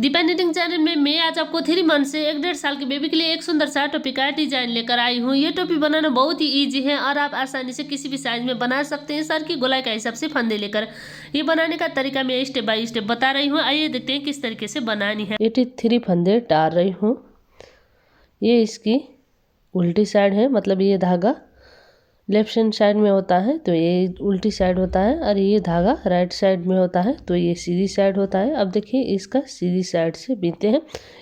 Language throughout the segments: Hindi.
दीपा निटिंग चैनल में मैं आज आपको 3 मंथ से 1.5 साल के बेबी के लिए एक सुंदर सा टोपी का डिजाइन लेकर आई हूँ। ये टोपी बनाना बहुत ही इजी है और आप आसानी से किसी भी साइज में बना सकते हैं। सर की गोलाई का हिसाब से फंदे लेकर ये बनाने का तरीका मैं स्टेप बाय स्टेप बता रही हूँ। आइए देखते हैं किस तरीके से बनानी है। 83 फंदे डाल रही हूँ। ये इसकी उल्टी साइड है, मतलब ये धागा लेफ्ट हैंड साइड में होता है तो ये उल्टी साइड होता है, और ये धागा राइट साइड में होता है तो ये सीधी साइड होता है। अब देखिए इसका सीधी साइड से बीनते हैं।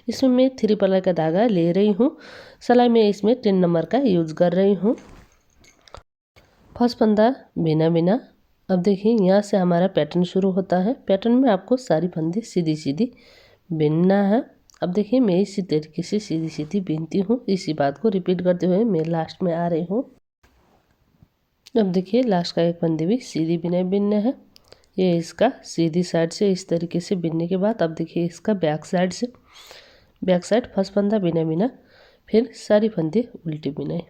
इसमें मैं 3 पल्ला का धागा ले रही हूँ। सिलाई में इसमें 3 नंबर का यूज कर रही हूँ। फर्स्ट फंदा बिना बिना। अब देखिए यहाँ से हमारा पैटर्न शुरू होता है। पैटर्न में आपको सारी फंदे सीधी सीधी बीनना है। अब देखिए मैं इसी तरीके से सीधी सीधी बीनती हूँ। इसी बात को रिपीट करते हुए मैं लास्ट में आ रही हूँ। अब देखिए लास्ट का एक फंदे भी सीधी बिना बिनना है। ये इसका सीधी साइड से इस तरीके से बिनने के बाद अब देखिए इसका बैक साइड से, बैक साइड फर्स्ट फंदा बिना बिना, फिर सारी फंदे उल्टी बिनाई।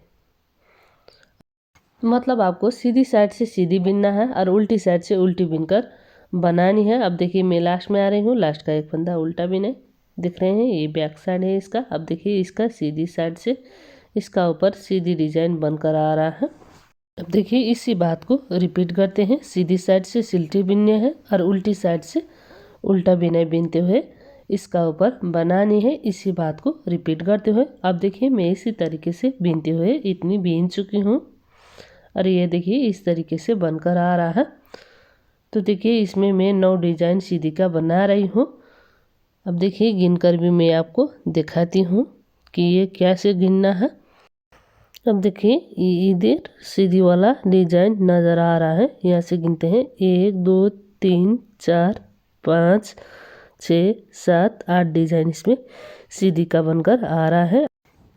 मतलब आपको सीधी साइड से सीधी बिनना है और उल्टी साइड से उल्टी बिनकर बनानी है। अब देखिए मैं लास्ट में आ रही हूँ। लास्ट का एक फंदा उल्टा बिनाई, दिख रहे हैं, ये बैक साइड है इसका। अब देखिए इसका सीधी साइड से इसका ऊपर सीधी डिजाइन बनकर आ रहा है। अब देखिए इसी बात को रिपीट करते हैं। सीधी साइड से सिल्टी बिनने हैं और उल्टी साइड से उल्टा बिनाई बिनते हुए इसका ऊपर बनानी है। इसी बात को रिपीट करते हुए अब देखिए मैं इसी तरीके से बिनते हुए इतनी बीन चुकी हूँ और ये देखिए इस तरीके से बनकर आ रहा है। तो देखिए इसमें मैं 9 डिजाइन सीधी का बना रही हूँ। अब देखिए गिनकर भी मैं आपको दिखाती हूँ कि ये कैसे गिनना है। अब देखिए इधर सीधी वाला डिजाइन नज़र आ रहा है। यहाँ से गिनते हैं 1 2 3 4 5 6 7 8 डिजाइन इसमें सीधी का बनकर आ रहा है।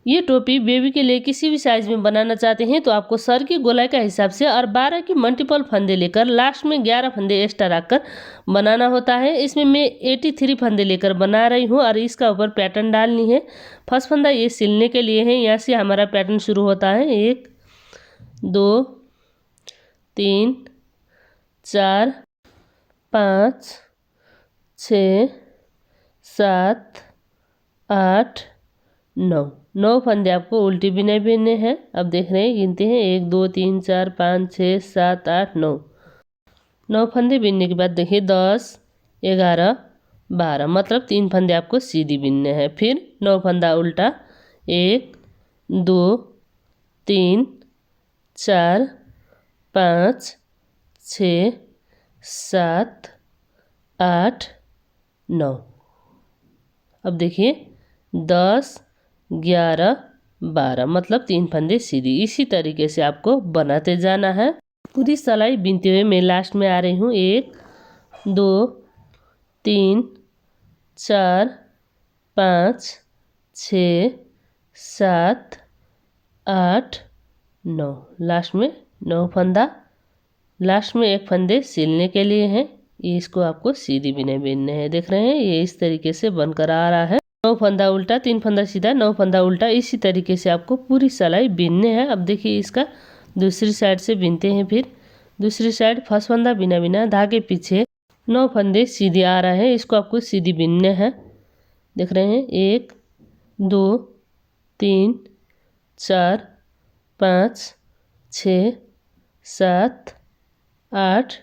ये टोपी बेबी के लिए किसी भी साइज में बनाना चाहते हैं तो आपको सर की गोलाई का हिसाब से और 12 की मल्टीपल फंदे लेकर लास्ट में 11 फंदे एक्स्ट्रा रखकर बनाना होता है। इसमें मैं 83 फंदे लेकर बना रही हूँ और इसका ऊपर पैटर्न डालनी है। फर्स्ट फंदा ये सिलने के लिए है। यहाँ से हमारा पैटर्न शुरू होता है। 1 2 3 4 5 6 7 8 9 फंदे आपको उल्टी बिना बिनने हैं। अब देख रहे हैं, गिनते हैं 1 2 3 4 5 6 7 8 9 फंदे बिनने के बाद देखिए 10 11 12, मतलब 3 फंदे आपको सीधी बिनने हैं। फिर 9 फंदा उल्टा, 1 2 3 4 5 6 7 8 9। अब देखिए 10 11 12, मतलब 3 फंदे सीधी। इसी तरीके से आपको बनाते जाना है। पूरी सिलाई बिनते हुए मैं लास्ट में आ रही हूँ। 1 2 3 4 5 6 7 8 9, लास्ट में 9 फंदा। लास्ट में एक फंदे सिलने के लिए हैं। ये इसको आपको सीधी बिना बिनने हैं। देख रहे हैं ये इस तरीके से बनकर आ रहा है। 9 फंदा उल्टा, 3 फंदा सीधा, 9 फंदा उल्टा। इसी तरीके से आपको पूरी सिलाई बिनने हैं। अब देखिए इसका दूसरी साइड से बिनते हैं। फिर दूसरी साइड फर्स्ट फंदा बिना बिना, धागे पीछे 9 फंदे सीधे आ रहा है। इसको आपको सीधी बिनने हैं। देख रहे हैं 1 2 3 4 5 6 7 8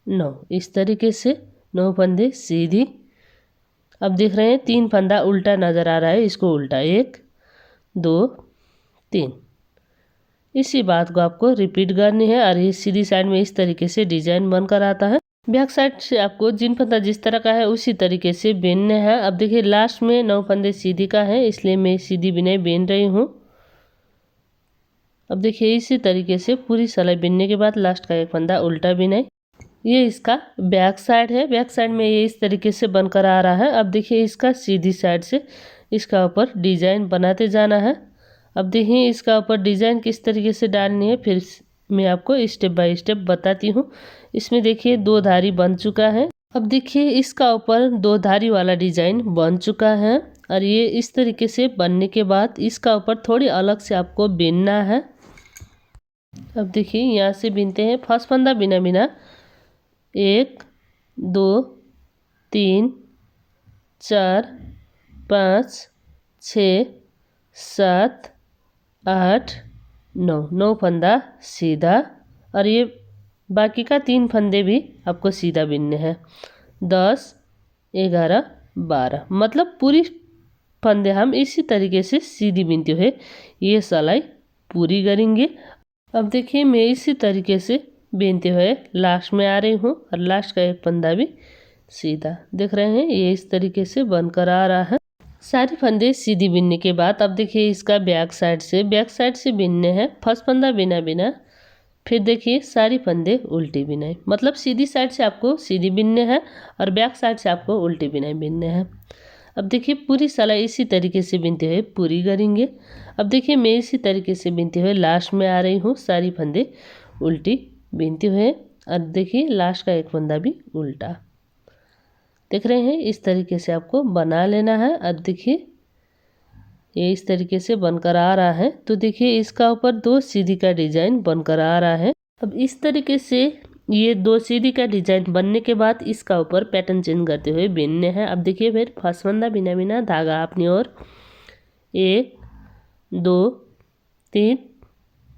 9, इस तरीके से 9 फंदे सीधी। अब देख रहे हैं 3 फंदा उल्टा नज़र आ रहा है। इसको उल्टा, 1 2 3। इसी बात को आपको रिपीट करनी है और ये सीधी साइड में इस तरीके से डिजाइन बनकर आता है। बैक साइड से आपको जिन फंदा जिस तरह का है उसी तरीके से बीनने हैं। अब देखिए लास्ट में 9 फंदे सीधी का है, इसलिए मैं सीधी बिनाई बीन रही हूँ। अब देखिए इसी तरीके से पूरी सिलाई बिनने के बाद लास्ट का एक फंदा उल्टा बिनाई। ये इसका बैक साइड है। बैक साइड में ये इस तरीके से बनकर आ रहा है। अब देखिए इसका सीधी साइड से इसका ऊपर डिजाइन बनाते जाना है। अब देखिए इसका ऊपर डिजाइन किस तरीके से डालनी है फिर मैं आपको स्टेप बाय स्टेप बताती हूँ। इसमें देखिए 2 धारी बन चुका है। अब देखिए इसका ऊपर 2 धारी वाला डिजाइन बन चुका है और ये इस तरीके से बनने के बाद इसका ऊपर थोड़ी अलग से आपको बीनना है। अब देखिए यहाँ से बीनते हैं। फर्स्ट फंदा बिना बिना, 1 2 3 4 5 6 7 8 9, 9 फंदा सीधा, और ये बाकी का 3 फंदे भी आपको सीधा बिनने हैं। 10 11 12, मतलब पूरी फंदे हम इसी तरीके से सीधी बिनते हुए ये सिलाई पूरी करेंगे। अब देखिए मैं इसी तरीके से बिनते हुए लास्ट में आ रही हूँ, और लास्ट का एक फंदा भी सीधा, देख रहे हैं ये इस तरीके से बनकर आ रहा है। सारी फंदे सीधी बिनने के बाद अब देखिए इसका बैक साइड से बिनने हैं। फर्स्ट फंदा बिना बिना, फिर देखिए सारी फंदे उल्टी बिनाई, मतलब सीधी साइड से आपको सीधी बिनने हैं और बैक साइड से आपको उल्टी बिनाई बिनने हैं। अब देखिए पूरी सिलाई इसी तरीके से बिनते हुए पूरी करेंगे। अब देखिए मैं इसी तरीके से बिनते हुए लास्ट में आ रही हूँ, सारी फंदे उल्टी बिनते हुए, और देखिए लास्ट का एक फंदा भी उल्टा, देख रहे हैं इस तरीके से आपको बना लेना है। अब देखिए ये इस तरीके से बनकर आ रहा है, तो देखिए इसका ऊपर 2 सीधी का डिजाइन बनकर आ रहा है। अब इस तरीके से ये 2 सीधी का डिजाइन बनने के बाद इसका ऊपर पैटर्न चेंज करते हुए बिनने हैं। अब देखिए फिर फर्स्ट फंदा बिना बिना धागा अपनी ओर, 1 2 3,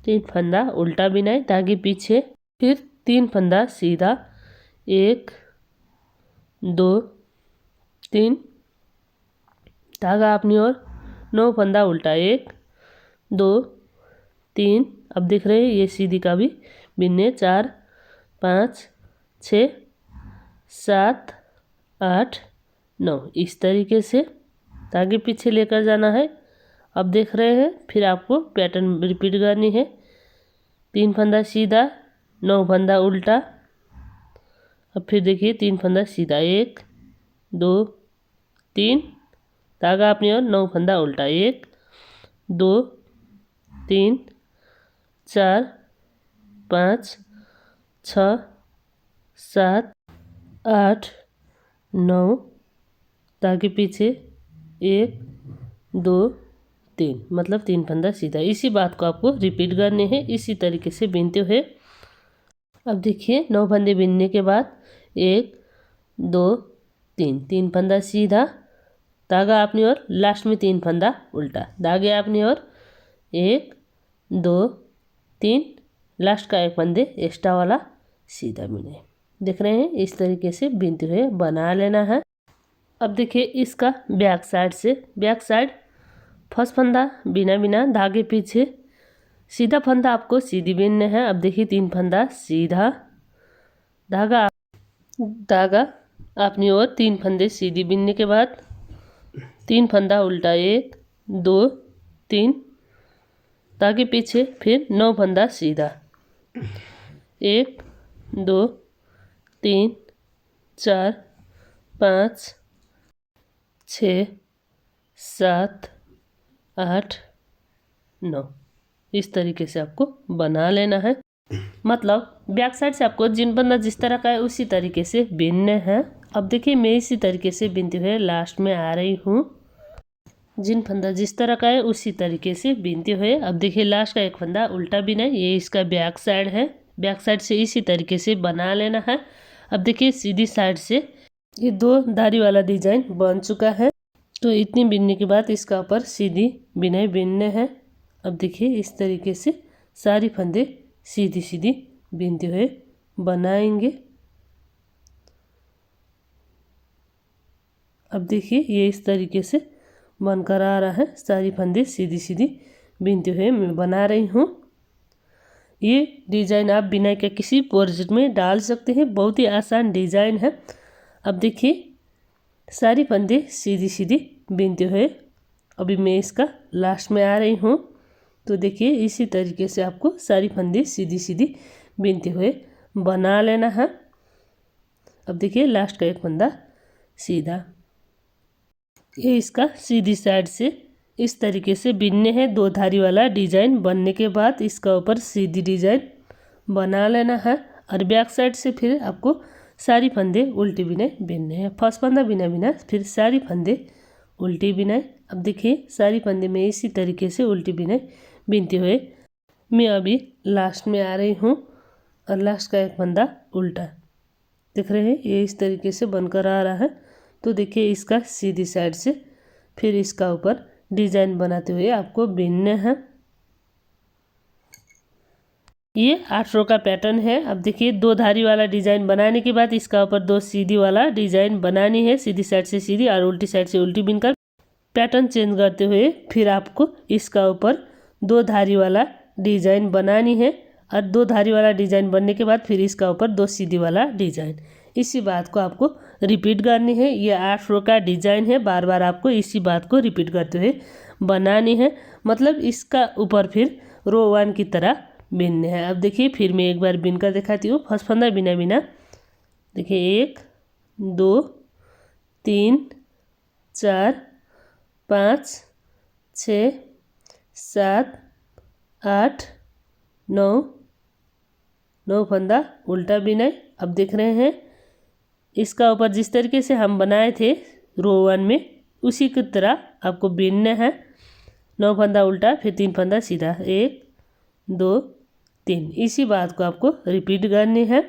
3 फंदा उल्टा बिनाई धागे पीछे, फिर 3 फंदा सीधा, 1 2 3, धागा अपनी ओर, 9 फंदा उल्टा, 1 2 3, अब देख रहे हैं ये सीधी का भी बिनने, 4 5 6 7 8 9, इस तरीके से धागे पीछे लेकर जाना है। अब देख रहे हैं फिर आपको पैटर्न रिपीट करनी है। 3 फंदा सीधा, 9 फंदा उल्टा, अब फिर देखिए 3 फंदा सीधा, 1 2 3, धागा अपनी ओर, 9 फंदा उल्टा, 1 2 3 4 5 6 7 8 9, धागे पीछे 1 2 3, मतलब 3 फंदा सीधा। इसी बात को आपको रिपीट करने हैं इसी तरीके से बिनते हुए। अब देखिए 9 फंदे बिनने के बाद 1 2 3, 3 फंदा सीधा, धागा अपनी ओर, लास्ट में 3 फंदा उल्टा, धागे अपनी ओर, 1 2 3, लास्ट का एक फंदे एक्स्ट्रा वाला सीधा बिने, देख रहे हैं इस तरीके से बिनते हुए बना लेना है। अब देखिए इसका बैक साइड फर्स्ट फंदा बिना बिना धागे पीछे, सीधा फंदा आपको सीधी बिनने हैं। अब देखिए 3 फंदा सीधा, धागा अपनी ओर, 3 फंदे सीधी बिनने के बाद 3 फंदा उल्टा, 1 2 3, धागे पीछे, फिर 9 फंदा सीधा, 1 2 3 4 5 6 7 8 9, इस तरीके से आपको बना लेना है। मतलब बैक साइड से आपको जिन फंदा जिस तरह का है उसी तरीके से बिनने हैं। अब देखिए मैं इसी तरीके से बिनते हुए लास्ट में आ रही हूँ, जिन फंदा जिस तरह का है उसी तरीके से बिनते हुए। अब देखिए लास्ट का एक फंदा उल्टा बिना, ये इसका बैक साइड है, बैक साइड से इसी तरीके से बना लेना है। अब देखिए सीधी साइड से ये 2 धारी वाला डिजाइन बन चुका है, तो इतनी बिनने के बाद इसका ऊपर सीधी बिनाई बिनने हैं। अब देखिए इस तरीके से सारी फंदे सीधी सीधी बिनते हुए बनाएंगे। अब देखिए ये इस तरीके से बनकर आ रहा है, सारी फंदे सीधी सीधी बिनते हुए मैं बना रही हूँ। ये डिज़ाइन आप बिना के किसी प्रोजेक्ट में डाल सकते हैं, बहुत ही आसान डिज़ाइन है। अब देखिए सारी फंदे सीधी सीधी बिनते हुए अभी मैं इसका लास्ट में आ रही हूँ, तो देखिए इसी तरीके से आपको सारी फंदे सीधी सीधी बिनते हुए बना लेना है। अब देखिए लास्ट का एक फंदा सीधा, ये इसका सीधी साइड से इस तरीके से बिनने हैं। 2 धारी वाला डिजाइन बनने के बाद इसका ऊपर सीधी डिजाइन बना लेना है, और बैक साइड से फिर आपको सारी फंदे उल्टी बिनाई बिनने हैं। फर्स्ट फंदा बिना बिना, फिर सारी फंदे उल्टी बिनाई। अब देखिए सारी फंदे में इसी तरीके से उल्टी बिनाई बिनते हुए मैं अभी लास्ट में आ रही हूँ, और लास्ट का एक फंदा उल्टा, देख रहे हैं ये इस तरीके से बनकर आ रहा है। तो देखिए इसका सीधी साइड से फिर इसका ऊपर डिजाइन बनाते हुए आपको बीनना है। ये 8 रो का पैटर्न है। अब देखिए 2 धारी वाला डिजाइन बनाने के बाद इसका ऊपर 2 सीधी वाला डिजाइन बनानी है, सीधी साइड से सीधी और उल्टी साइड से उल्टी बीनकर पैटर्न चेंज करते हुए फिर आपको इसका ऊपर 2 धारी वाला डिजाइन बनानी है और 2 धारी वाला डिजाइन बनने के बाद फिर इसका ऊपर 2 सीधी वाला डिजाइन। इसी बात को आपको रिपीट करनी है। ये 8 रो का डिजाइन है, बार बार आपको इसी बात को रिपीट करते हुए बनानी है। मतलब इसका ऊपर फिर रो 1 की तरह बीनने हैं। अब देखिए फिर मैं एक बार बीन कर दिखाती हूँ। फर्स्ट फंदा बिना बिना देखिए 1 2 3 4 5 6 7 8 9 फंदा उल्टा बिनाई। अब देख रहे हैं इसका ऊपर जिस तरीके से हम बनाए थे रो 1 में उसी की तरह आपको बीनना है। 9 फंदा उल्टा फिर 3 फंदा सीधा, 1 2 3। इसी बात को आपको रिपीट करनी है।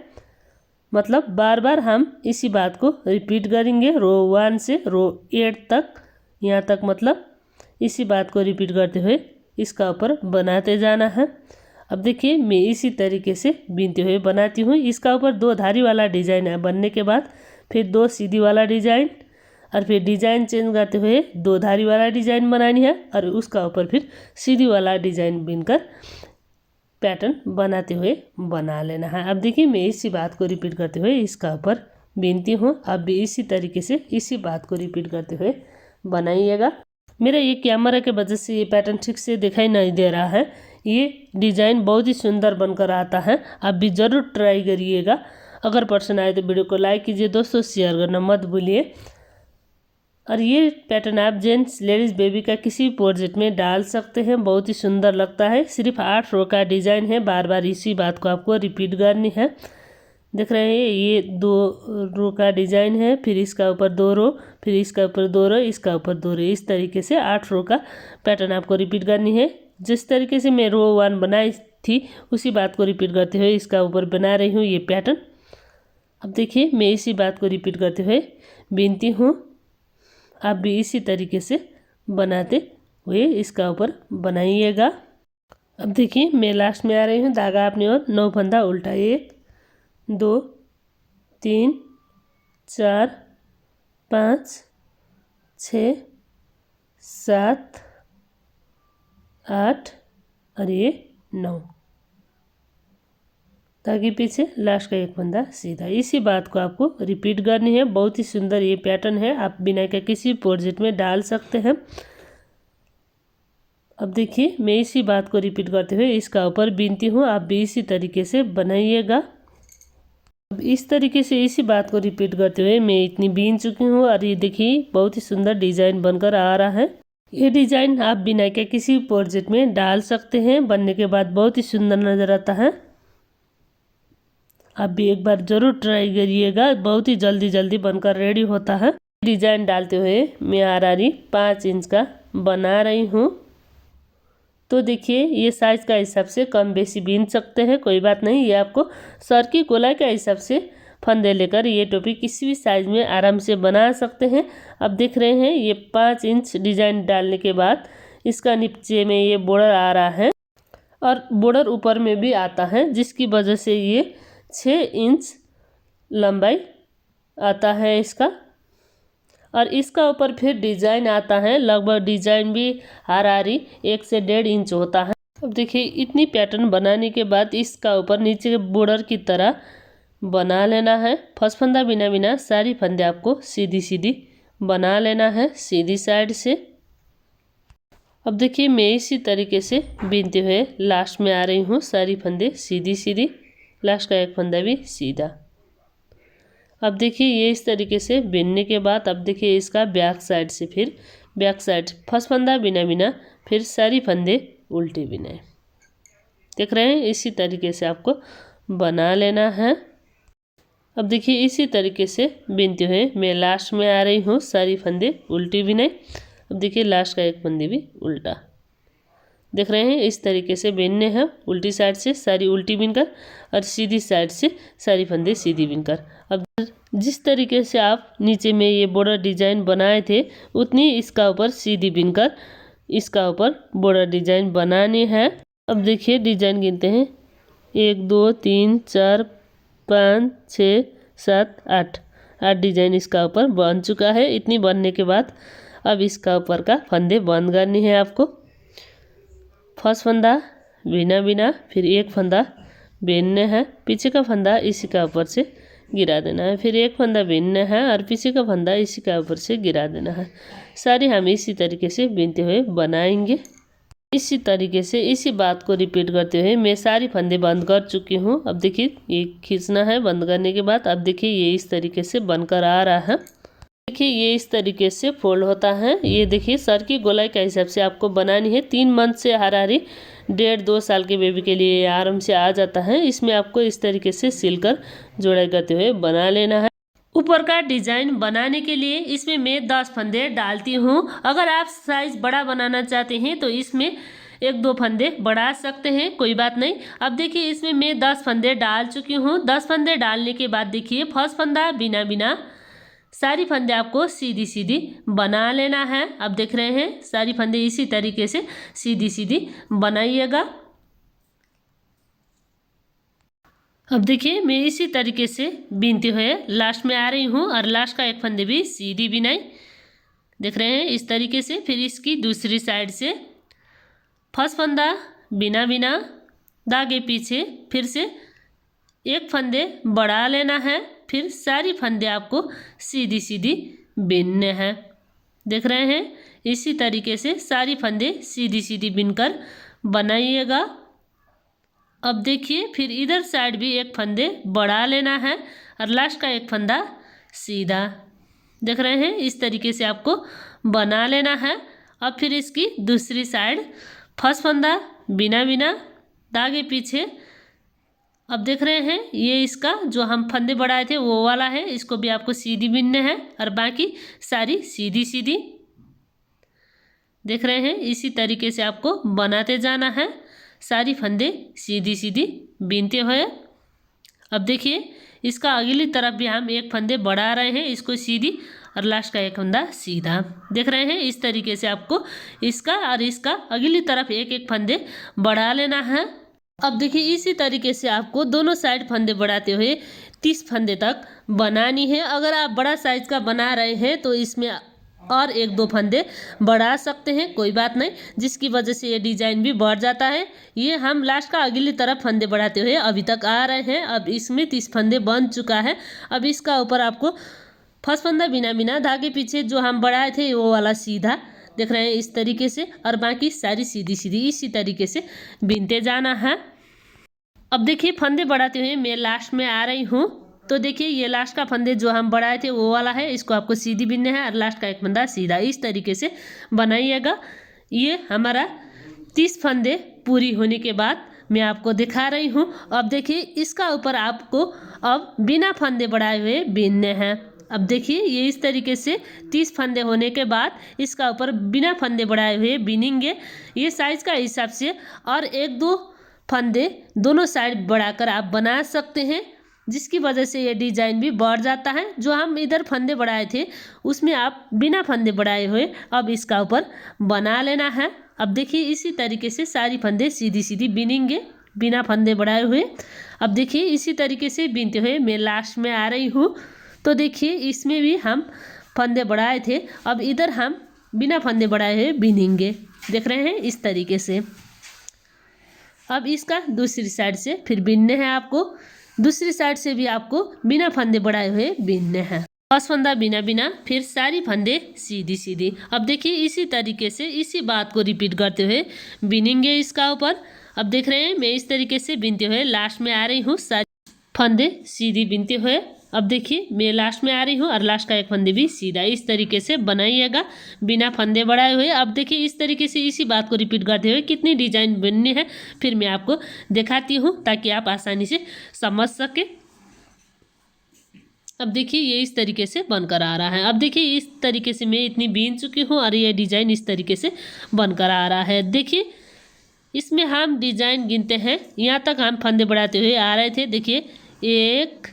मतलब बार बार हम इसी बात को रिपीट करेंगे रो 1 से रो 8 तक, यहाँ तक मतलब इसी बात को रिपीट करते हुए इसका ऊपर बनाते जाना है। अब देखिए मैं इसी तरीके से बीनते हुए बनाती हूँ। इसका ऊपर 2 धारी वाला डिजाइन है, बनने के बाद फिर 2 सीधी वाला डिजाइन और फिर डिजाइन चेंज करते हुए 2 धारी वाला डिजाइन बनानी है और उसका ऊपर फिर सीधी वाला डिजाइन बीनकर पैटर्न बनाते हुए बना लेना है। अब देखिए मैं इसी बात को रिपीट करते हुए इसका ऊपर बीनती हूँ। आप भी इसी तरीके से इसी बात को रिपीट करते हुए बनाइएगा। मेरा ये कैमरा के वजह से ये पैटर्न ठीक से दिखाई नहीं दे रहा है। ये डिज़ाइन बहुत ही सुंदर बनकर आता है, आप भी ज़रूर ट्राई करिएगा। अगर पसंद आए तो वीडियो को लाइक कीजिए दोस्तों, शेयर करना मत भूलिए। और ये पैटर्न आप जेंट्स लेडीज़ बेबी का किसी भी प्रोजेक्ट में डाल सकते हैं, बहुत ही सुंदर लगता है। सिर्फ 8 रो का डिज़ाइन है, बार बार इसी बात को आपको रिपीट करनी है। देख रहे हैं ये 2 रो का डिज़ाइन है, फिर इसका ऊपर 2 रो, फिर इसका ऊपर 2 रो, इसका ऊपर 2 रो। इस तरीके से 8 रो का पैटर्न आपको रिपीट करनी है। जिस तरीके से मैं रो 1 बनाई थी उसी बात को रिपीट करते हुए इसका ऊपर बना रही हूँ ये पैटर्न। अब देखिए मैं इसी बात को रिपीट करते हुए बीनती हूँ। आप भी इसी तरीके से बनाते हुए इसका ऊपर बनाइएगा। अब देखिए मैं लास्ट में आ रही हूँ, धागा अपनी ओर 9 फंदा उल्टा, 1 2 3 4 5 6 7 8 और ये 9 ताकि पीछे लास्ट का 1 फंदा सीधा। इसी बात को आपको रिपीट करनी है। बहुत ही सुंदर ये पैटर्न है, आप बिना के किसी प्रोजेक्ट में डाल सकते हैं। अब देखिए मैं इसी बात को रिपीट करते हुए इसका ऊपर बीनती हूँ, आप भी इसी तरीके से बनाइएगा। अब इस तरीके से इसी बात को रिपीट करते हुए मैं इतनी बीन चुकी हूँ और ये देखिए बहुत ही सुंदर डिज़ाइन बनकर आ रहा है। ये डिज़ाइन आप बिना के किसी प्रोजेक्ट में डाल सकते हैं, बनने के बाद बहुत ही सुंदर नज़र आता है। आप भी एक बार ज़रूर ट्राई करिएगा, बहुत ही जल्दी बनकर रेडी होता है। डिज़ाइन डालते हुए मैं आरारी 5 इंच का बना रही हूँ। तो देखिए ये साइज़ का हिसाब से कम बेसी बीन सकते हैं, कोई बात नहीं। ये आपको सर की गोलाई के हिसाब से फंदे लेकर ये टोपी किसी भी साइज़ में आराम से बना सकते हैं। अब देख रहे हैं ये 5 इंच डिज़ाइन डालने के बाद इसका नीचे में ये बॉर्डर आ रहा है और बॉर्डर ऊपर में भी आता है, जिसकी वजह से ये 6 इंच लंबाई आता है इसका। और इसका ऊपर फिर डिज़ाइन आता है, लगभग डिज़ाइन भी हारारी 1 से 1.5 इंच होता है। अब देखिए इतनी पैटर्न बनाने के बाद इसका ऊपर नीचे के बॉर्डर की तरह बना लेना है। फर्स्ट फंदा बिना बिना सारी फंदे आपको सीधी बना लेना है सीधी साइड से। अब देखिए मैं इसी तरीके से बीनते हुए लास्ट में आ रही हूँ, सारी फंदे सीधी, लास्ट का 1 फंदा भी सीधा। अब देखिए ये इस तरीके से बीनने के बाद अब देखिए इसका बैक साइड से फिर बैक साइड फर्स्ट फंदा बिना बिना फिर सारी फंदे उल्टी बिनाए। देख रहे हैं इसी तरीके से आपको बना लेना है। अब देखिए इसी तरीके से बीनते हुए मैं लास्ट में आ रही हूँ, सारी फंदे उल्टी बिनाई। अब देखिए लास्ट का 1 फंदे भी उल्टा। देख रहे हैं इस तरीके से बीनने हैं, उल्टी साइड से सारी उल्टी बीनकर और सीधी साइड से सारी फंदे सीधी बीनकर। अब जिस तरीके से आप नीचे में ये बॉर्डर डिजाइन बनाए थे उतनी इसका ऊपर सीधी बीनकर इसका ऊपर बॉर्डर डिजाइन बनानी है। अब देखिए डिजाइन गिनते हैं, 1 2 3 4 5 6 7 8 डिजाइन इसका ऊपर बन चुका है। इतनी बनने के बाद अब इसका ऊपर का फंदे बंद करनी है आपको। फर्स्ट फंदा बिना बिना, फिर एक फंदा बीनना है, पीछे का फंदा इसी का ऊपर से गिरा देना है, फिर एक फंदा बीनना है और पीछे का फंदा इसी का ऊपर से गिरा देना है। सारी हम इसी तरीके से बीनते हुए बनाएंगे। इसी तरीके से इसी बात को रिपीट करते हुए मैं सारी फंदे बंद कर चुकी हूँ। अब देखिए ये खींचना है बंद करने के बाद। अब देखिए ये इस तरीके से बनकर आ रहा है। देखिए ये इस तरीके से फोल्ड होता है। ये देखिए सर की गोलाई के हिसाब से आपको बनानी है। 3 मंथ से हरारी 1.5-2 साल के बेबी के लिए आराम से आ जाता है। इसमें आपको इस तरीके से सिलकर जोड़ाई करते हुए बना लेना है। ऊपर का डिजाइन बनाने के लिए इसमें मैं 10 फंदे डालती हूँ। अगर आप साइज बड़ा बनाना चाहते हैं तो इसमें 1-2 फंदे बढ़ा सकते हैं, कोई बात नहीं। अब देखिए इसमें मैं 10 फंदे डाल चुकी हूँ। 10 फंदे डालने के बाद देखिए फर्स्ट फंदा बिना बिना, सारी फंदे आपको सीधी सीधी बना लेना है। अब देख रहे हैं सारी फंदे इसी तरीके से सीधी सीधी बनाइएगा। अब देखिए मैं इसी तरीके से बीनते हुए लास्ट में आ रही हूँ और लास्ट का एक फंदे भी सीधी बिनाई, देख रहे हैं इस तरीके से। फिर इसकी दूसरी साइड से फर्स्ट फंदा बिना बिना, धागे पीछे, फिर से एक फंदे बढ़ा लेना है, फिर सारी फंदे आपको सीधी सीधी बीनने हैं। देख रहे हैं इसी तरीके से सारी फंदे सीधी सीधी बीनकर बनाइएगा। अब देखिए फिर इधर साइड भी एक फंदे बढ़ा लेना है और लास्ट का एक फंदा सीधा, देख रहे हैं इस तरीके से आपको बना लेना है। अब फिर इसकी दूसरी साइड फर्स्ट फंदा बिना बिना, धागे पीछे। अब देख रहे हैं ये इसका जो हम फंदे बढ़ाए थे वो वाला है, इसको भी आपको सीधी बीनने हैं और बाकी सारी सीधी सीधी, देख रहे हैं इसी तरीके से आपको बनाते जाना है। सारी फंदे सीधी सीधी बीनते हुए। अब देखिए इसका अगली तरफ भी हम एक फंदे बढ़ा रहे हैं, इसको सीधी और लास्ट का एक फंदा सीधा, देख रहे हैं इस तरीके से आपको इसका और इसका अगली तरफ एक एक फंदे बढ़ा लेना है। अब देखिए इसी तरीके से आपको दोनों साइड फंदे बढ़ाते हुए 30 फंदे तक बनानी है। अगर आप बड़ा साइज का बना रहे हैं तो इसमें और 1-2 फंदे बढ़ा सकते हैं, कोई बात नहीं, जिसकी वजह से ये डिजाइन भी बढ़ जाता है। ये हम लास्ट का अगली तरफ फंदे बढ़ाते हुए अभी तक आ रहे हैं। अब इसमें 30 फंदे बन चुका है। अब इसका ऊपर आपको फर्स्ट फंदा बिना बिना, धागे पीछे जो हम बढ़ाए थे वो वाला सीधा, देख रहे हैं इस तरीके से, और बाकी सारी सीधी सीधी इसी तरीके से बीनते जाना है। अब देखिए फंदे बढ़ाते हुए मैं लास्ट में आ रही हूँ। तो देखिए ये लास्ट का फंदे जो हम बढ़ाए थे वो वाला है, इसको आपको सीधी बीनना है और लास्ट का एक फंदा सीधा, इस तरीके से बनाइएगा। ये हमारा 30 फंदे पूरी होने के बाद मैं आपको दिखा रही हूँ। अब देखिए इसका ऊपर आपको अब बिना फंदे बढ़ाए हुए बीनने हैं। अब देखिए ये इस तरीके से 30 फंदे होने के बाद इसका ऊपर बिना फंदे बढ़ाए हुए बीनेंगे। ये साइज का हिसाब से और 1-2 फंदे दोनों साइड बढ़ाकर आप बना सकते हैं, जिसकी वजह से ये डिजाइन भी बढ़ जाता है। जो हम इधर फंदे बढ़ाए थे उसमें आप बिना फंदे बढ़ाए हुए अब इसका ऊपर बना लेना है। अब देखिए इसी तरीके से सारी फंदे सीधी सीधी बीनेंगे बिना फंदे बढ़ाए हुए। अब देखिए इसी तरीके से बीनते हुए मैं लास्ट में आ रही हूँ। तो देखिए इसमें भी हम फंदे बढ़ाए थे, अब इधर हम बिना फंदे बढ़ाए हुए बीनेंगे, देख रहे हैं इस तरीके से। अब इसका दूसरी साइड से फिर बीनने हैं आपको, दूसरी साइड से भी आपको बिना फंदे बढ़ाए हुए बीनने हैं। फर्स्ट फंदा बिना बिना, फिर सारी फंदे सीधी सीधी। अब देखिए इसी तरीके से इसी बात को रिपीट करते हुए बीनेंगे इसका ऊपर। अब देख रहे हैं मैं इस तरीके से बीनते हुए लास्ट में आ रही हूँ, सारी फंदे सीधी बीनते हुए। अब देखिए मैं लास्ट में आ रही हूँ और लास्ट का एक फंदे भी सीधा, इस तरीके से बनाइएगा बिना फंदे बढ़ाए हुए। अब देखिए इस तरीके से इसी बात को रिपीट करते हुए कितनी डिजाइन बननी है फिर मैं आपको दिखाती हूँ, ताकि आप आसानी से समझ सके। अब देखिए ये इस तरीके से बनकर आ रहा है। अब देखिए इस तरीके से मैं इतनी बीन चुकी हूँ और ये डिजाइन इस तरीके से बनकर आ रहा है। देखिए इसमें हम डिजाइन गिनते हैं। यहाँ तक हम फंदे बढ़ाते हुए आ रहे थे। देखिए 1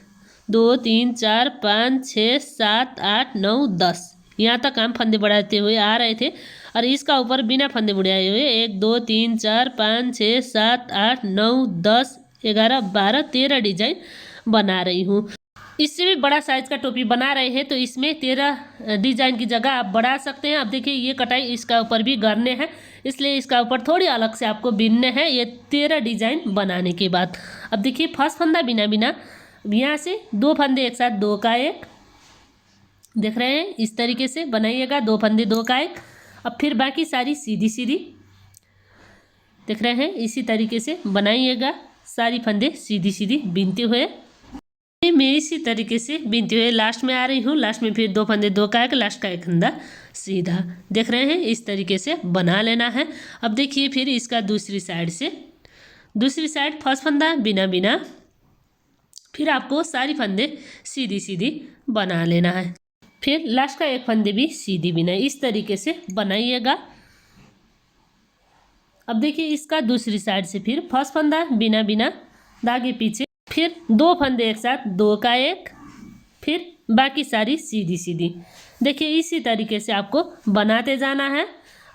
2 3 4 5 6 7 8 9 10, यहाँ तक हम फंदे बढ़ाते हुए आ रहे थे। और इसका ऊपर बिना फंदे बढ़ाए हुए 1 2 3 4 5 6 7 8 9 10 11 12 13 डिजाइन बना रही हूँ। इससे भी बड़ा साइज का टोपी बना रहे हैं तो इसमें 13 डिजाइन की जगह आप बढ़ा सकते हैं। अब देखिए ये कटाई इसका ऊपर भी करने हैं, इसलिए इसका ऊपर थोड़ी अलग से आपको बिनने हैं ये 13 डिजाइन बनाने के बाद। अब देखिए फर्स्ट फंदा बिना बिना यहाँ से 2 फंदे एक साथ 2 का 1, देख रहे हैं इस तरीके से बनाइएगा, 2 फंदे 2 का 1। अब फिर बाकी सारी सीधी सीधी, देख रहे हैं इसी तरीके से बनाइएगा, सारी फंदे सीधी सीधी बिनते हुए। मैं इसी तरीके से बिनते हुए लास्ट में आ रही हूँ। लास्ट में फिर 2 फंदे 2 का 1, लास्ट का 1 फंदा सीधा, देख रहे हैं इस तरीके से बना लेना है। अब देखिए फिर इसका दूसरी साइड फर्स्ट फंदा बिना बिना, फिर आपको सारी फंदे सीधी सीधी बना लेना है। फिर लास्ट का 1 फंदे भी सीधी बिना, इस तरीके से बनाइएगा। अब देखिए इसका दूसरी साइड से फिर फर्स्ट फंदा बिना बिना धागे पीछे, फिर 2 फंदे एक साथ 2 का 1, फिर बाकी सारी सीधी सीधी। देखिए इसी तरीके से आपको बनाते जाना है।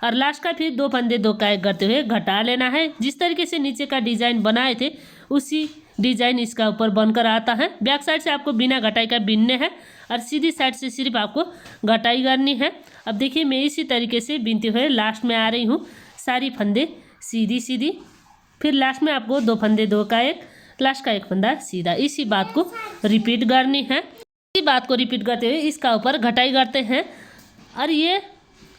और लास्ट का फिर 2 फंदे 2 का 1 करते हुए घटा लेना है। जिस तरीके से नीचे का डिजाइन बनाए थे उसी डिजाइन इसका ऊपर बनकर आता है। बैक साइड से आपको बिना घटाई का बिनने हैं और सीधी साइड से सिर्फ आपको घटाई करनी है। अब देखिए मैं इसी तरीके से बिनते हुए लास्ट में आ रही हूँ, सारी फंदे सीधी सीधी, फिर लास्ट में आपको 2 फंदे 2 का 1, लास्ट का 1 फंदा सीधा। इसी बात को रिपीट करनी है। इसी बात को रिपीट करते हुए इसका ऊपर घटाई करते हैं और ये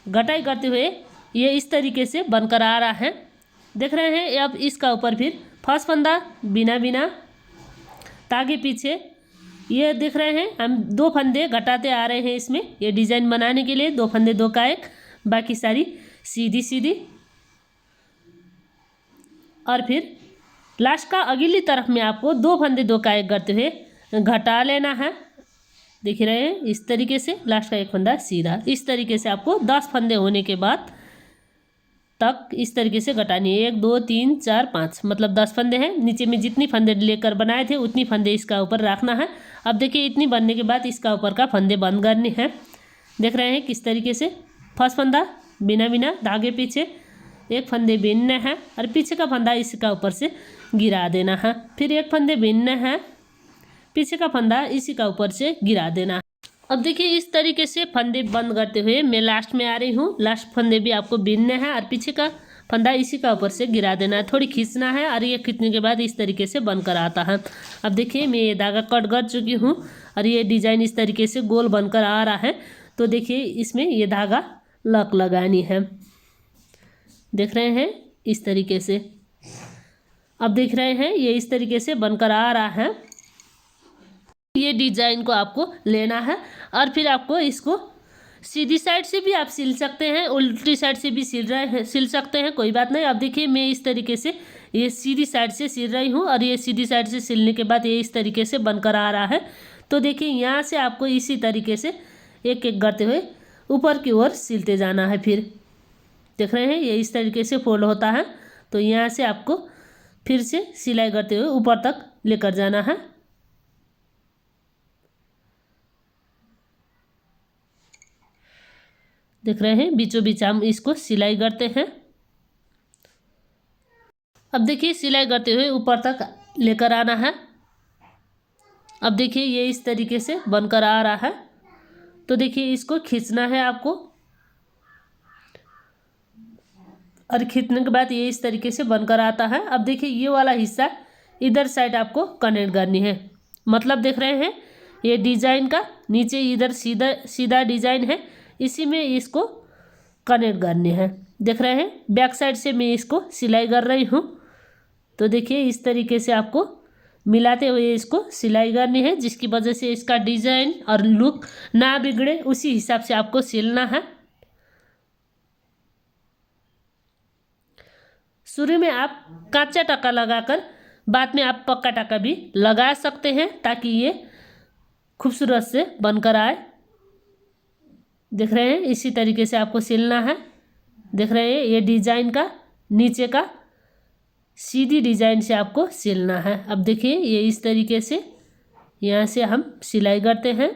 घटाई करते हुए ये इस तरीके से बनकर आ रहा है, देख रहे हैं। अब इसका ऊपर फिर फर्स्ट फंदा बिना बिना तागे पीछे, ये देख रहे हैं हम 2 फंदे घटाते आ रहे हैं इसमें, ये डिजाइन बनाने के लिए 2 फंदे 2 का 1, बाकी सारी सीधी सीधी। और फिर लास्ट का अगली तरफ में आपको 2 फंदे 2 का 1 करते हुए घटा लेना है, देख रहे हैं इस तरीके से, लास्ट का 1 फंदा सीधा। इस तरीके से आपको 10 फंदे होने के बाद तक इस तरीके से घटानी है। 1 2 3 4 5 मतलब 10 फंदे हैं। नीचे में जितनी फंदे लेकर बनाए थे उतनी फंदे इसका ऊपर रखना है। अब देखिए इतनी बनने के बाद इसका ऊपर का फंदे बंद करने हैं, देख रहे हैं किस तरीके से। फर्स्ट फंदा बिना बिना धागे पीछे 1 फंदे बिनने हैं और पीछे का फंदा इसका ऊपर से गिरा देना है। फिर 1 फंदे बिनने हैं, पीछे का फंदा इसी का ऊपर से गिरा देना है। अब देखिए इस तरीके से फंदे बंद करते हुए मैं लास्ट में आ रही हूँ। लास्ट फंदे भी आपको बिनने हैं और पीछे का फंदा इसी का ऊपर से गिरा देना है, थोड़ी खींचना है और ये खींचने के बाद इस तरीके से बनकर आता है। अब देखिए मैं ये धागा कट कर चुकी हूँ और ये डिजाइन इस तरीके से गोल बनकर आ रहा है। तो देखिए इसमें ये धागा लक लगानी है, देख रहे हैं इस तरीके से। अब देख रहे हैं ये इस तरीके से बनकर आ रहा है। ये डिजाइन को आपको लेना है और फिर आपको इसको सीधी साइड से भी आप सिल सकते हैं, उल्टी साइड से भी सिल सकते हैं, कोई बात नहीं। अब देखिए मैं इस तरीके से ये सीधी साइड से सिल रही हूँ और ये सीधी साइड से सिलने के बाद ये इस तरीके से बनकर आ रहा है। तो देखिए यहाँ से आपको इसी तरीके से एक एक करते हुए ऊपर की ओर सिलते जाना है। फिर देख रहे हैं ये इस तरीके से फोल्ड होता है, तो यहाँ से आपको फिर से सिलाई करते हुए ऊपर तक लेकर जाना है। देख रहे हैं बीचों बीच हम इसको सिलाई करते हैं। अब देखिए सिलाई करते हुए ऊपर तक लेकर आना है। अब देखिए ये इस तरीके से बनकर आ रहा है। तो देखिए इसको खींचना है आपको और खींचने के बाद ये इस तरीके से बनकर आता है। अब देखिए ये वाला हिस्सा इधर साइड आपको कनेक्ट करनी है, मतलब देख रहे हैं ये डिजाइन का नीचे इधर सीधा सीधा डिजाइन है, इसी में इसको कनेक्ट करने हैं। देख रहे हैं बैक साइड से मैं इसको सिलाई कर रही हूँ। तो देखिए इस तरीके से आपको मिलाते हुए इसको सिलाई करनी है, जिसकी वजह से इसका डिजाइन और लुक ना बिगड़े, उसी हिसाब से आपको सिलना है। शुरू में आप कच्चा टाका लगाकर बाद में आप पक्का टाका भी लगा सकते हैं, ताकि ये खूबसूरत से बनकर आए। देख रहे हैं इसी तरीके से आपको सिलना है। देख रहे हैं ये डिजाइन का नीचे का सीधी डिजाइन से आपको सिलना है। अब देखिए ये इस तरीके से यहाँ से हम सिलाई करते हैं।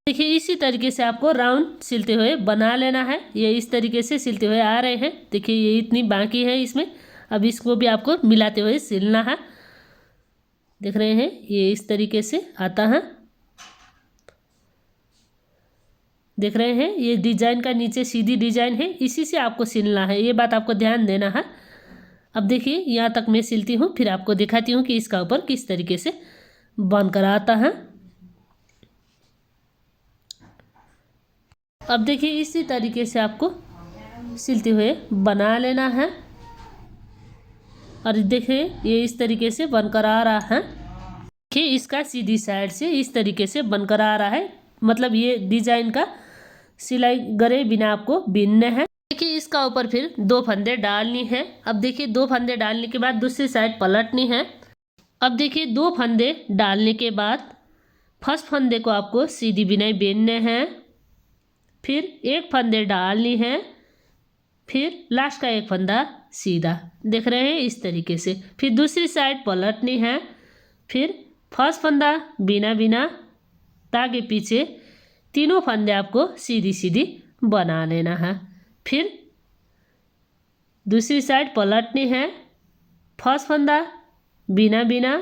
देखिए इसी तरीके से आपको राउंड सिलते हुए बना लेना है। ये इस तरीके से सिलते हुए आ रहे हैं। देखिए ये इतनी बाकी है इसमें, अब इसको भी आपको मिलाते हुए सिलना है। देख रहे हैं ये इस तरीके से आता है। देख रहे हैं ये डिजाइन का नीचे सीधी डिजाइन है, इसी से आपको सिलना है, ये बात आपको ध्यान देना है। अब देखिए यहाँ तक मैं सिलती हूँ, फिर आपको दिखाती हूँ कि इसका ऊपर किस तरीके से बनकर आता है। अब देखिए इसी तरीके से आपको सिलते हुए बना लेना है। और देखिए ये इस तरीके से बनकर आ रहा है। देखिए इसका सीधी साइड से इस तरीके से बनकर आ रहा है, मतलब ये डिजाइन का सिलाई करे बिना आपको बिनना है। देखिए इसका ऊपर फिर 2 फंदे डालनी है। अब देखिए 2 फंदे डालने के बाद दूसरी साइड पलटनी है। अब देखिए 2 फंदे डालने के बाद फर्स्ट फंदे को आपको सीधी बिनाई बेनने हैं, फिर 1 फंदे डालनी है, फिर लास्ट का 1 फंदा सीधा। देख रहे हैं इस तरीके से। फिर दूसरी साइड पलटनी है, फिर फर्स्ट फंदा बिना बिना तागे पीछे तीनों फंदे आपको सीधी सीधी बना लेना है। फिर दूसरी साइड पलटनी है, फर्स्ट फंदा बिना बिना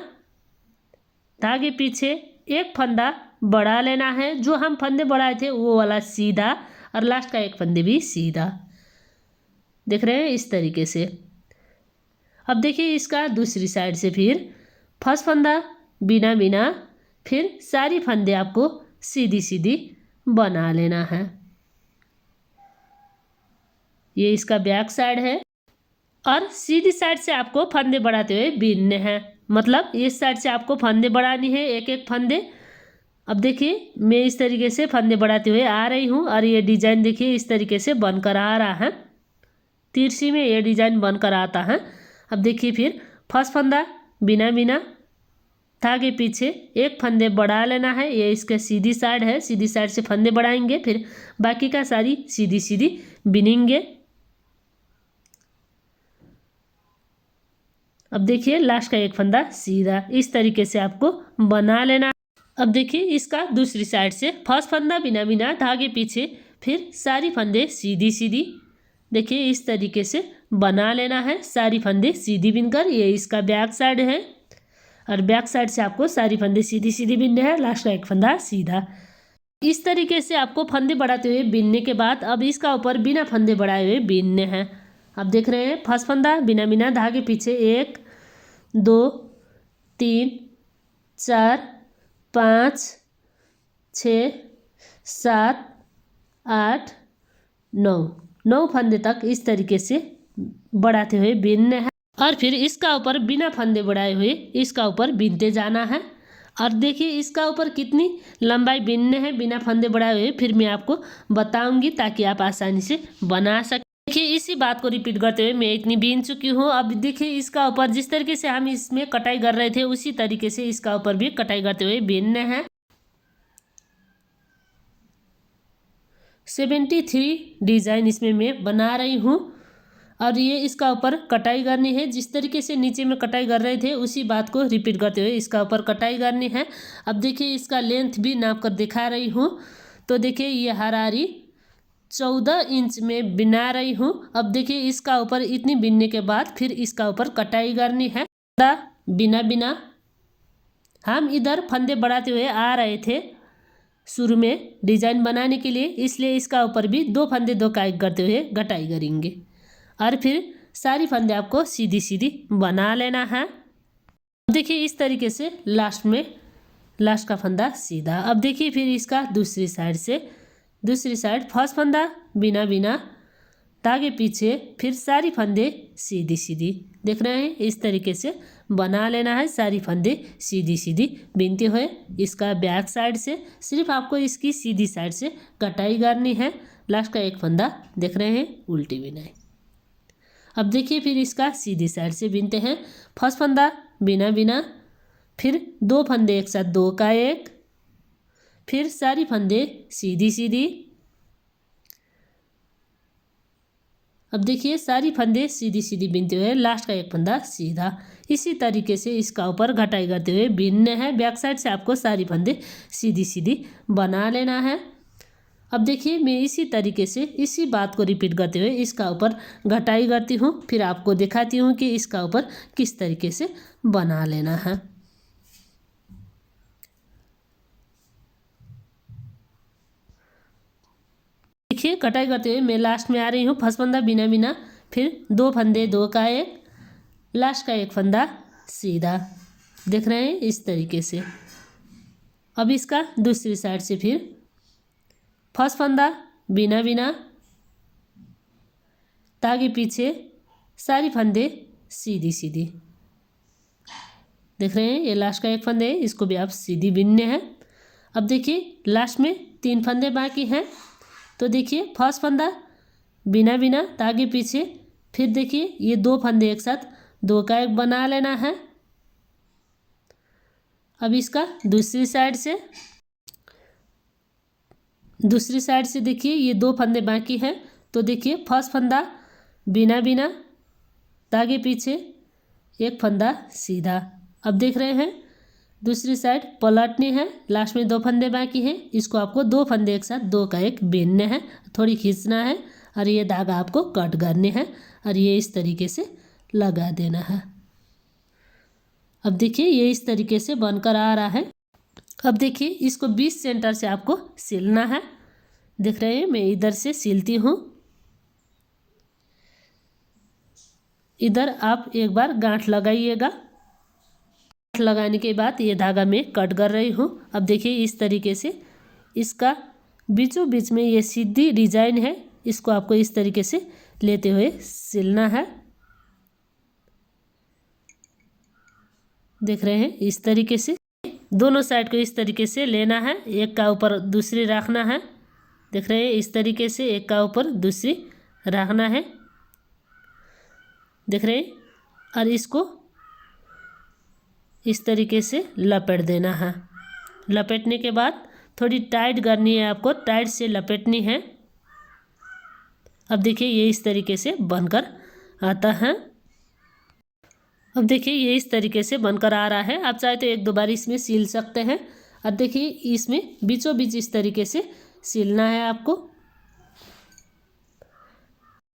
धागे पीछे 1 फंदा बढ़ा लेना है। जो हम फंदे बढ़ाए थे वो वाला सीधा, और लास्ट का 1 फंदे भी सीधा। देख रहे हैं इस तरीके से। अब देखिए इसका दूसरी साइड से फिर फर्स्ट फंदा बिना बिना, फिर सारी फंदे आपको सीधी सीधी बना लेना है। ये इसका बैक साइड है। और सीधी साइड से आपको फंदे बढ़ाते हुए बीनने हैं, मतलब इस साइड से आपको फंदे बढ़ानी है, एक एक फंदे। अब देखिए मैं इस तरीके से फंदे बढ़ाते हुए आ रही हूँ, और ये डिजाइन देखिए इस तरीके से बनकर आ रहा है। तिरछी में ये डिजाइन बनकर आता है। अब देखिए फिर फर्स्ट फंदा बिना बिना धागे पीछे 1 फंदे बढ़ा लेना है। ये इसका सीधी साइड है, सीधी साइड से फंदे बढ़ाएंगे, फिर बाकी का सारी सीधी सीधी बिनेंगे। अब देखिए लास्ट का 1 फंदा सीधा। इस तरीके से आपको बना लेना। अब देखिए इसका दूसरी साइड से फर्स्ट फंदा बिना बिना धागे पीछे, फिर सारी फंदे सीधी सीधी। देखिए इस तरीके से बना लेना है, सारी फंदे सीधी बिनकर। ये इसका बैक साइड है, और बैक साइड से आपको सारी फंदे सीधी सीधी बिनने हैं, लास्ट का 1 फंदा सीधा। इस तरीके से आपको फंदे बढ़ाते हुए बिनने के बाद अब इसका ऊपर बिना फंदे बढ़ाए हुए बिनने हैं। अब देख रहे हैं फर्स्ट फंदा बिना बिना धागे पीछे 1 2 3 4 5 6 7 8 9 फंदे तक इस तरीके से बढ़ाते हुए बिनने हैं। और फिर इसका ऊपर बिना फंदे बढ़ाए हुए इसका ऊपर बिनते जाना है। और देखिए इसका ऊपर कितनी लंबाई बिनने हैं बिना फंदे बढ़ाए हुए, फिर मैं आपको बताऊंगी ताकि आप आसानी से बना सकें। देखिए इसी बात को रिपीट करते हुए मैं इतनी बीन चुकी हूँ। अब देखिए इसका ऊपर जिस तरीके से हम इसमें कटाई कर रहे थे उसी तरीके से इसका ऊपर भी कटाई करते हुए बिनने हैं। 73 डिजाइन इसमें मैं बना रही हूँ, और ये इसका ऊपर कटाई करनी है। जिस तरीके से नीचे में कटाई कर रहे थे उसी बात को रिपीट करते हुए इसका ऊपर कटाई करनी है। अब देखिए इसका लेंथ भी नाप कर दिखा रही हूँ। तो देखिए ये हरारी 14 इंच में बिना रही हूँ। अब देखिए इसका ऊपर इतनी बिनने के बाद फिर इसका ऊपर कटाई करनी है। बिना बिना हम इधर फंदे बढ़ाते हुए आ रहे थे शुरू में डिजाइन बनाने के लिए, इसलिए इसका ऊपर भी 2 फंदे 2 काई करते हुए कटाई करेंगे। और फिर सारी फंदे आपको सीधी सीधी बना लेना है। देखिए इस तरीके से लास्ट में लास्ट का फंदा सीधा। अब देखिए फिर इसका दूसरी साइड से दूसरी साइड फर्स्ट फंदा बिना बिना धागे पीछे, फिर सारी फंदे सीधी सीधी। देख रहे हैं इस तरीके से बना लेना है, सारी फंदे सीधी सीधी बिनते हुए। इसका बैक साइड से सिर्फ आपको इसकी सीधी साइड से कटाई करनी है। लास्ट का 1 फंदा देख रहे हैं उल्टी बिनाई। अब देखिए फिर इसका सीधी साइड से बिनते हैं। फर्स्ट फंदा बिना बिना, फिर 2 फंदे एक साथ 2 का 1, फिर सारी फंदे सीधी सीधी। अब देखिए सारी फंदे सीधी सीधी बिनते हुए लास्ट का एक फंदा सीधा। इसी तरीके से इसका ऊपर घटाई करते हुए बिनने हैं। बैक साइड से आपको सारी फंदे सीधी सीधी बना लेना है। अब देखिए मैं इसी तरीके से इसी बात को रिपीट करते हुए इसका ऊपर घटाई करती हूँ, फिर आपको दिखाती हूँ कि इसका ऊपर किस तरीके से बना लेना है। देखिए कटाई करते हुए मैं लास्ट में आ रही हूँ। फर्स्ट फंदा बिना बिना, फिर 2 फंदे 2 का एक, लास्ट का एक फंदा सीधा। देख रहे हैं इस तरीके से। अब इसका दूसरी साइड से फिर फर्स्ट फंदा बिना बिना, ताकि पीछे सारी फंदे सीधी सीधी। देख रहे हैं ये लास्ट का एक फंदे है, इसको भी आप सीधी बिनने हैं। अब देखिए लास्ट में 3 फंदे बाकी हैं, तो देखिए फर्स्ट फंदा बिना बिना, ताकि पीछे, फिर देखिए ये 2 फंदे एक साथ 2 का एक बना लेना है। अब इसका दूसरी साइड से देखिए ये 2 फंदे बाकी हैं, तो देखिए फर्स्ट फंदा बिना बिना, ताकि पीछे एक फंदा सीधा। अब देख रहे हैं दूसरी साइड पलटनी है, लास्ट में 2 फंदे बाकी हैं, इसको आपको 2 फंदे एक साथ 2 का एक बीनने हैं, थोड़ी खींचना है और ये धागा आपको कट करने हैं और ये इस तरीके से लगा देना है। अब देखिए ये इस तरीके से बनकर आ रहा है। अब देखिए इसको 20 सेंटर से आपको सिलना है। देख रहे हैं मैं इधर से सिलती हूँ, इधर आप एक बार गांठ लगाइएगा। गांठ लगाने के बाद ये धागा मैं कट कर रही हूँ। अब देखिए इस तरीके से इसका बीचों बीच में ये सीधी डिजाइन है, इसको आपको इस तरीके से लेते हुए सिलना है। देख रहे हैं इस तरीके से दोनों साइड को इस तरीके से लेना है, एक का ऊपर दूसरी रखना है। देख रहे हैं इस तरीके से एक का ऊपर दूसरी रखना है। देख रहे हैं, और इसको इस तरीके से लपेट देना है। लपेटने के बाद थोड़ी टाइट करनी है, आपको टाइट से लपेटनी है। अब देखिए ये इस तरीके से बनकर आता है। अब देखिए ये इस तरीके से बनकर आ रहा है। आप चाहे तो 1-2 बार इसमें सिल सकते हैं। अब देखिए इसमें बीचों बीच इस तरीके से सिलना है आपको,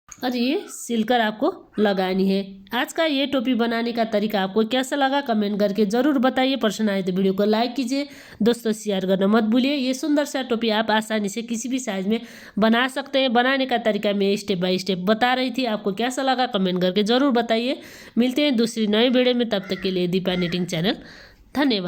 और ये सिलकर आपको लगानी है। आज का ये टोपी बनाने का तरीका आपको कैसा लगा कमेंट करके ज़रूर बताइए। पसंद आए तो वीडियो को लाइक कीजिए, दोस्तों शेयर करना मत भूलिए। ये सुंदर सा टोपी आप आसानी से किसी भी साइज़ में बना सकते हैं। बनाने का तरीका मैं स्टेप बाय स्टेप बता रही थी, आपको कैसा लगा कमेंट करके ज़रूर बताइए। मिलते हैं दूसरी नई वीडियो में, तब तक के लिए दीपा निटिंग चैनल। धन्यवाद।